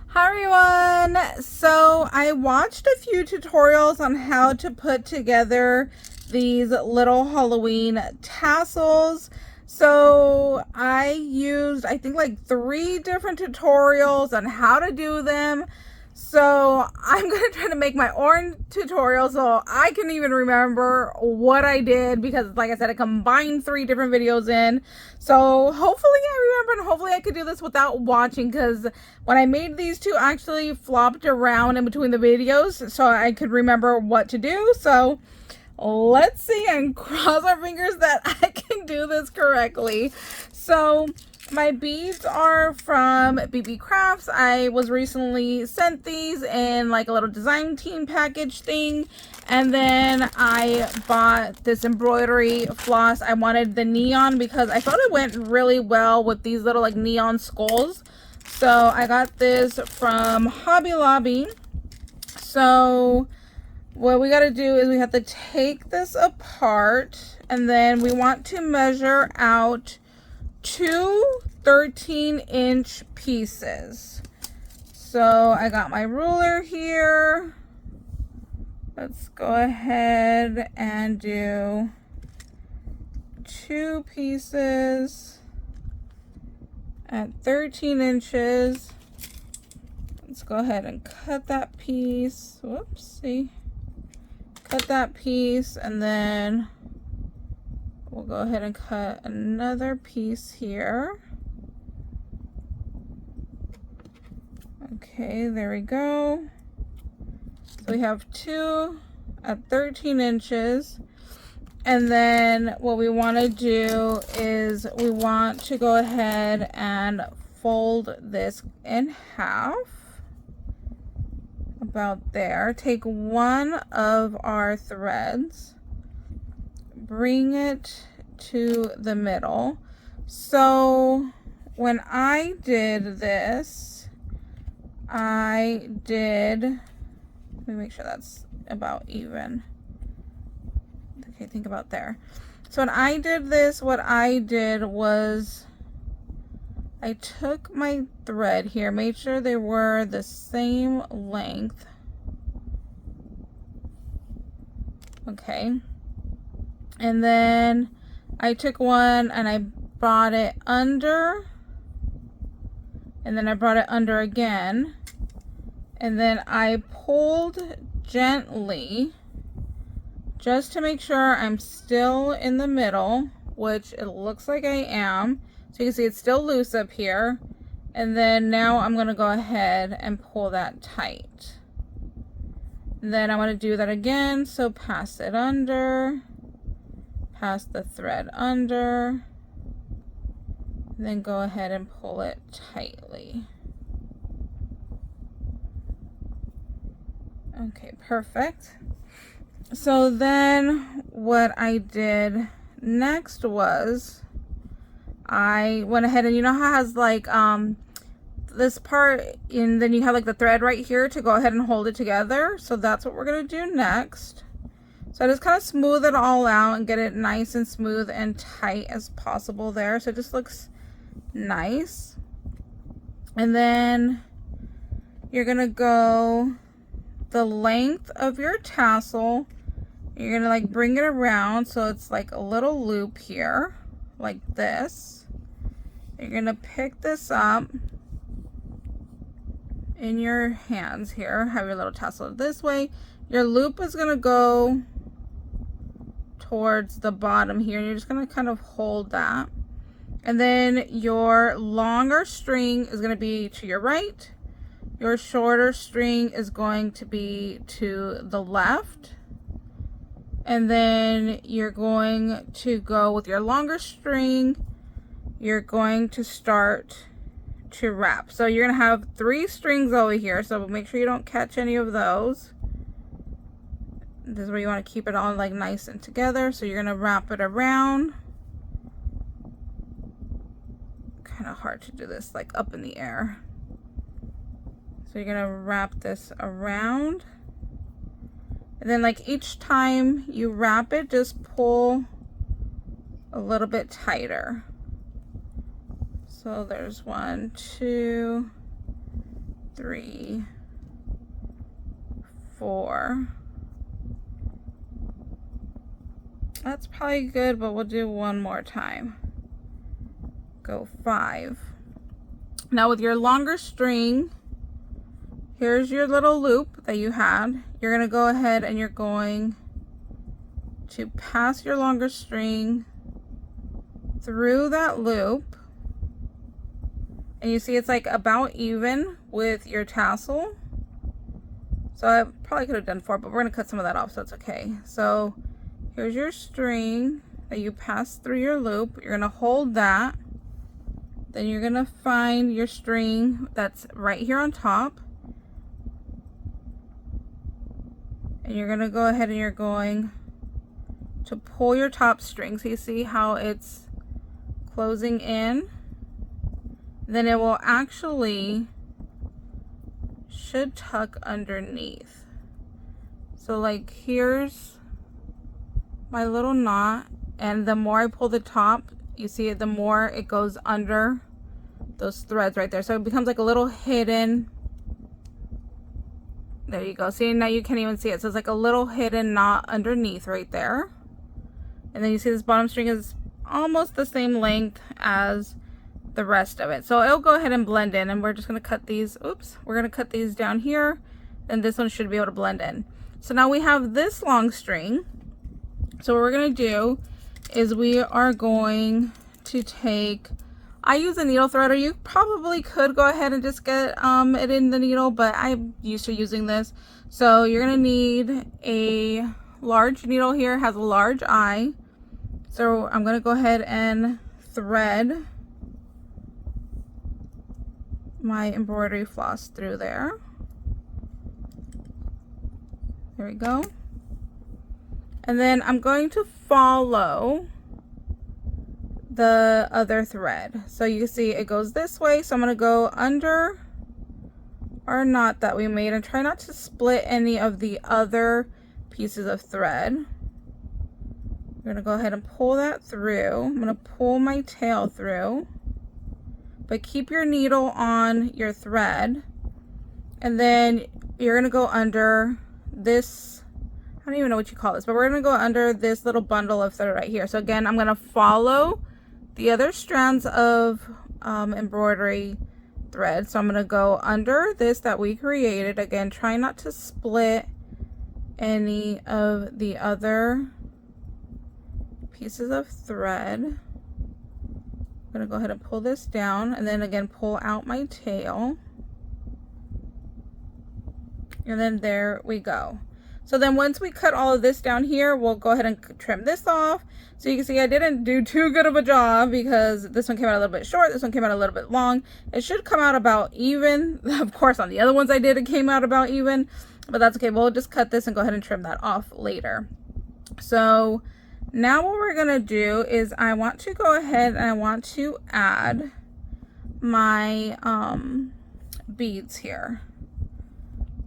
Hi everyone! So I watched a few tutorials on how to put together these little Halloween tassels. So I used, I think, like 3 different tutorials on how to do them. So I'm going to try to make my own tutorial so I can even remember what I did, because like I said, I combined 3 different videos in. So hopefully I remember, and hopefully I could do this without watching, because when I made these 2, I actually flopped around in between the videos so I could remember what to do. So let's see and cross our fingers that I can do this correctly. So my beads are from BeeBeeCraft. I was recently sent these in like a little design team package thing. And then I bought this embroidery floss. I wanted the neon because I thought it went really well with these little like neon skulls. So I got this from Hobby Lobby. So what we got to do is we have to take this apart, and then we want to measure out 2 13-inch pieces. So I got my ruler here. Let's go ahead and do 2 pieces at 13 inches. Let's go ahead and cut that piece. Whoopsie. Cut that piece, and then we'll go ahead and cut another piece here. Okay, there we go. So we have 2 at 13 inches. And then what we want to do is we want to go ahead and fold this in half. About there. Take one of our threads, bring it to the middle. So when I did this, let me make sure that's about even. Okay, think about there. So when I did this, what I did was I took my thread here, made sure they were the same length. Okay. And then I took one and I brought it under. And then I brought it under again. And then I pulled gently just to make sure I'm still in the middle, which it looks like I am. So you can see it's still loose up here. And then now I'm going to go ahead and pull that tight. And then I'm going to do that again. So pass it under, pass the thread under, and then go ahead and pull it tightly. Okay, perfect. So then what I did next was I went ahead and, you know how it has like this part, and then you have like the thread right here to go ahead and hold it together. So that's what we're going to do next. So I just kind of smooth it all out and get it nice and smooth and tight as possible there, so it just looks nice. And then you're going to go the length of your tassel. You're going to like bring it around so it's like a little loop here, like this. You're going to pick this up in your hands here, have your little tassel this way. Your loop is going to go towards the bottom here. You're just going to kind of hold that. And then your longer string is going to be to your right. Your shorter string is going to be to the left. And then you're going to go with your longer string. You're going to start to wrap. So you're going to have 3 strings over here. So make sure you don't catch any of those. This is where you want to keep it all like nice and together. So you're going to wrap it around. Kind of hard to do this like up in the air. So you're going to wrap this around. And then like each time you wrap it, just pull a little bit tighter. So there's 1, 2, 3, 4. That's probably good, but we'll do one more time. Go 5. Now with your longer string, here's your little loop that you had. You're going to go ahead and you're going to pass your longer string through that loop. And you see it's like about even with your tassel. So I probably could have done 4, but we're going to cut some of that off, so it's okay. So here's your string that you pass through your loop. You're going to hold that. Then you're going to find your string that's right here on top. And you're going to go ahead and you're going to pull your top string. So you see how it's closing in. Then it will actually should tuck underneath. So like here's my little knot, and the more I pull the top, you see it, the more it goes under those threads right there. So it becomes like a little hidden, there you go. See, now you can't even see it. So it's like a little hidden knot underneath right there. And then you see this bottom string is almost the same length as the rest of it. So it'll go ahead and blend in, and we're just going to cut these, oops, we're going to cut these down here, and this one should be able to blend in. So now we have this long string. So what we're going to do is we are going to take, I use a needle threader. You probably could go ahead and just get it in the needle, but I'm used to using this. So you're going to need a large needle here, it has a large eye. So I'm going to go ahead and thread my embroidery floss through there. There we go. And then I'm going to follow the other thread. So you can see it goes this way. So I'm going to go under our knot that we made and try not to split any of the other pieces of thread. I'm going to go ahead and pull that through. I'm going to pull my tail through, but keep your needle on your thread. And then you're going to go under this, I don't even know what you call this, but we're going to go under this little bundle of thread right here. So again, I'm going to follow the other strands of embroidery thread. So I'm going to go under this that we created. Again, try not to split any of the other pieces of thread. I'm going to go ahead and pull this down, and then again pull out my tail. And then there we go. So then once we cut all of this down here, we'll go ahead and trim this off. So you can see I didn't do too good of a job because this one came out a little bit short, this one came out a little bit long. It should come out about even. Of course, on the other ones I did, it came out about even, but that's okay. We'll just cut this and go ahead and trim that off later. So now what we're gonna do is I want to go ahead and I want to add my beads here.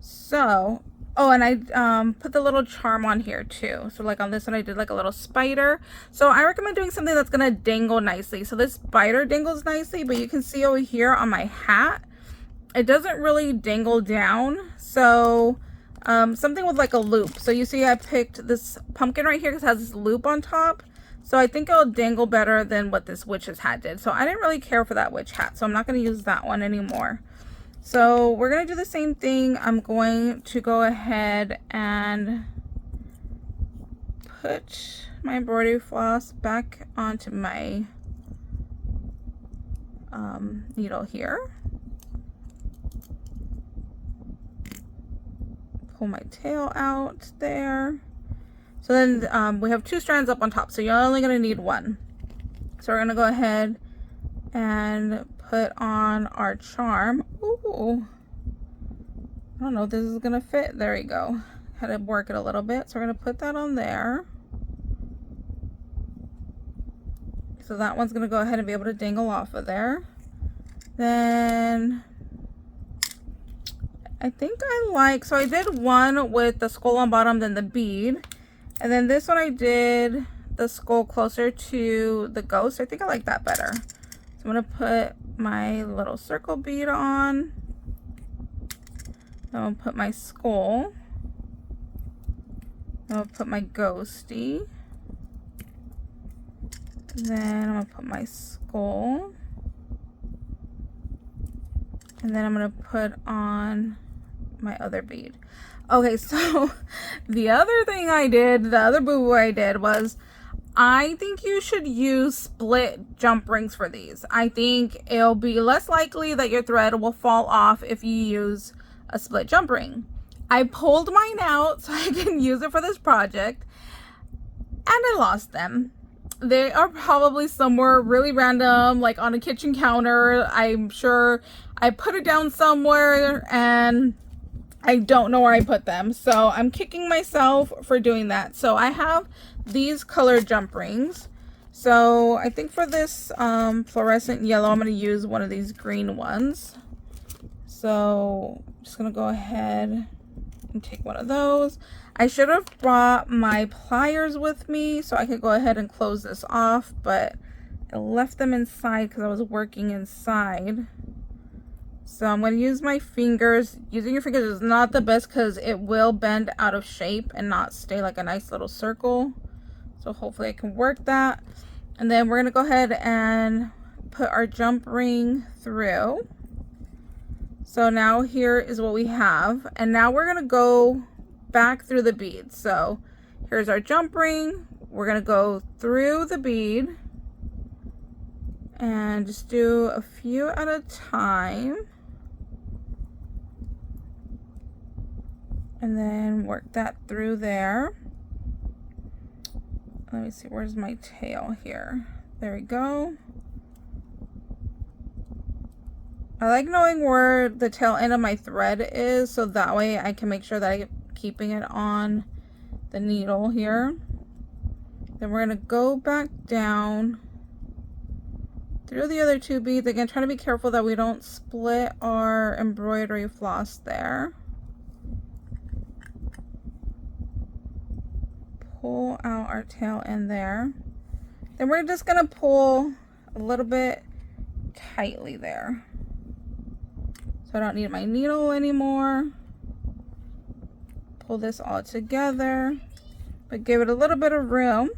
So, oh, and I put the little charm on here too. So like on this one, I did like a little spider. So I recommend doing something that's gonna dangle nicely. So this spider dangles nicely, but you can see over here on my hat, it doesn't really dangle down. So something with like a loop. So you see I picked this pumpkin right here because it has this loop on top. So I think it'll dangle better than what this witch's hat did. So I didn't really care for that witch hat, so I'm not going to use that one anymore. So we're going to do the same thing. I'm going to go ahead and put my embroidery floss back onto my needle here. Pull my tail out there. So then we have 2 strands up on top, so you're only going to need 1. So we're going to go ahead and put on our charm. Ooh, I don't know if this is going to fit. There we go. Had to work it a little bit. So we're going to put that on there. So that one's going to go ahead and be able to dangle off of there. Then I think I like, so I did one with the skull on bottom, then the bead. And then this one I did the skull closer to the ghost. I think I like that better. So I'm going to put my little circle bead on. Then I'll put my skull. Then I'll put my ghosty. Then I'm gonna put my skull. And then I'm gonna put on my other bead. Okay, so the other thing I did, the other boo-boo I did was, I think you should use split jump rings for these. I think it'll be less likely that your thread will fall off if you use a split jump ring. I pulled mine out so I can use it for this project, and I lost them. They are probably somewhere really random, like on a kitchen counter. I'm sure I put it down somewhere and I don't know where I put them. So I'm kicking myself for doing that. So I have these colored jump rings. So I think for this fluorescent yellow, I'm going to use one of these green ones. So I'm just going to go ahead and take one of those. I should have brought my pliers with me so I could go ahead and close this off, but I left them inside because I was working inside. So I'm going to use my fingers. Using your fingers is not the best because it will bend out of shape and not stay like a nice little circle. So hopefully I can work that. And then we're going to go ahead and put our jump ring through. So now here is what we have. And now we're going to go back through the bead. So here's our jump ring. We're going to go through the bead and just do a few at a time. And then work that through there. Let me see, where's my tail here? There we go. I like knowing where the tail end of my thread is, so that way I can make sure that I'm keeping it on the needle here. Then we're gonna go back down through the other two beads. Again, trying to be careful that we don't split our embroidery floss there. Pull out our tail end there. Then we're just gonna pull a little bit tightly there. So I don't need my needle anymore. Pull this all together, but give it a little bit of room.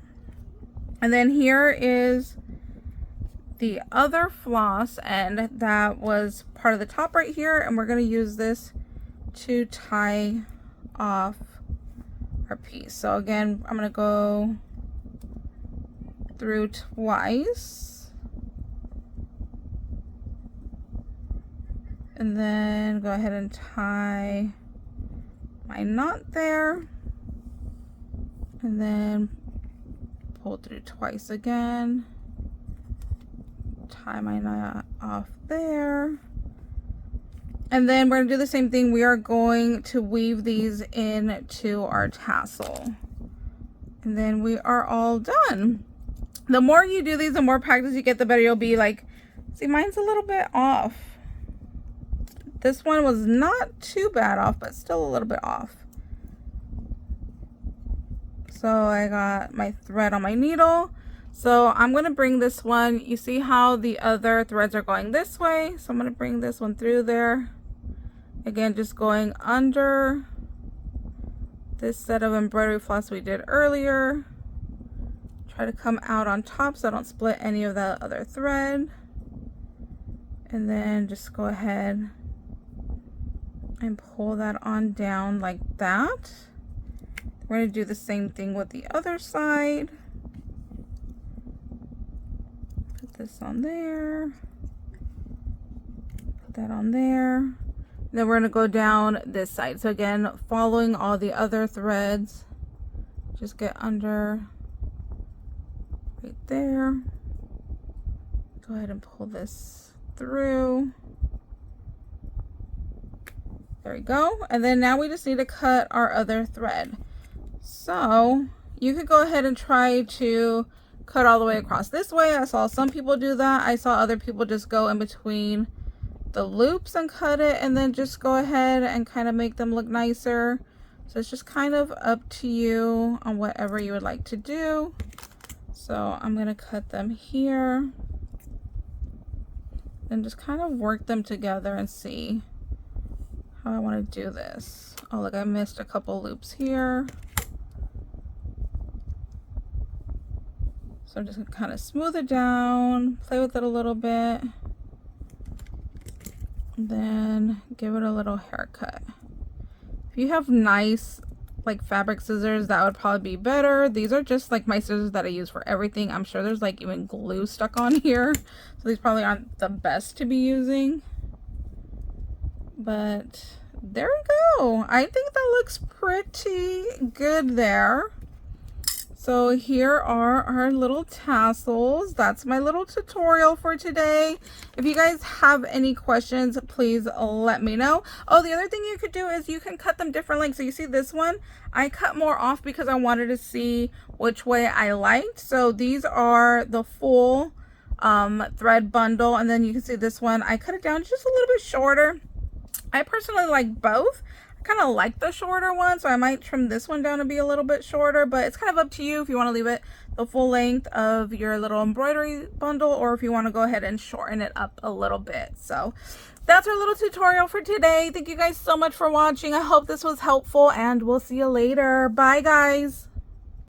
And then here is the other floss end that was part of the top right here, and we're gonna use this to tie off our piece. So again, I'm gonna go through twice and then go ahead and tie my knot there, and then pull through twice again, tie my knot off there. And then we're going to do the same thing. We are going to weave these into our tassel. And then we are all done. The more you do these, the more practice you get, the better you'll be. Like, see, mine's a little bit off. This one was not too bad off, but still a little bit off. So I got my thread on my needle. So I'm going to bring this one. You see how the other threads are going this way? So I'm going to bring this one through there. Again, just going under this set of embroidery floss we did earlier. Try to come out on top so I don't split any of that other thread. And then just go ahead and pull that on down like that. We're going to do the same thing with the other side. Put this on there. Put that on there. Then we're going to go down this side. So again, following all the other threads, just get under right there. Go ahead and pull this through. There we go. And then now we just need to cut our other thread. So you could go ahead and try to cut all the way across this way. I saw some people do that. I saw other people just go in between the loops and cut it, and then just go ahead and kind of make them look nicer. So it's just kind of up to you on whatever you would like to do. So I'm going to cut them here and just kind of work them together and see how I want to do this. Oh, look, I missed a couple loops here. So I'm just gonna kind of smooth it down, play with it a little bit, and then give it a little haircut. If you have nice like fabric scissors, that would probably be better. These are just like my scissors that I use for everything. I'm sure there's like even glue stuck on here, so these probably aren't the best to be using. But there we go. I think that looks pretty good there. So here are our little tassels. That's my little tutorial for today. If you guys have any questions, please let me know. Oh, the other thing you could do is you can cut them different lengths. So you see this one, I cut more off because I wanted to see which way I liked. So these are the full thread bundle. And then you can see this one, I cut it down just a little bit shorter. I personally like both. I kind of like the shorter one, so I might trim this one down to be a little bit shorter, but it's kind of up to you if you want to leave it the full length of your little embroidery bundle, or if you want to go ahead and shorten it up a little bit. So that's our little tutorial for today. Thank you guys so much for watching. I hope this was helpful, and we'll see you later. Bye, guys.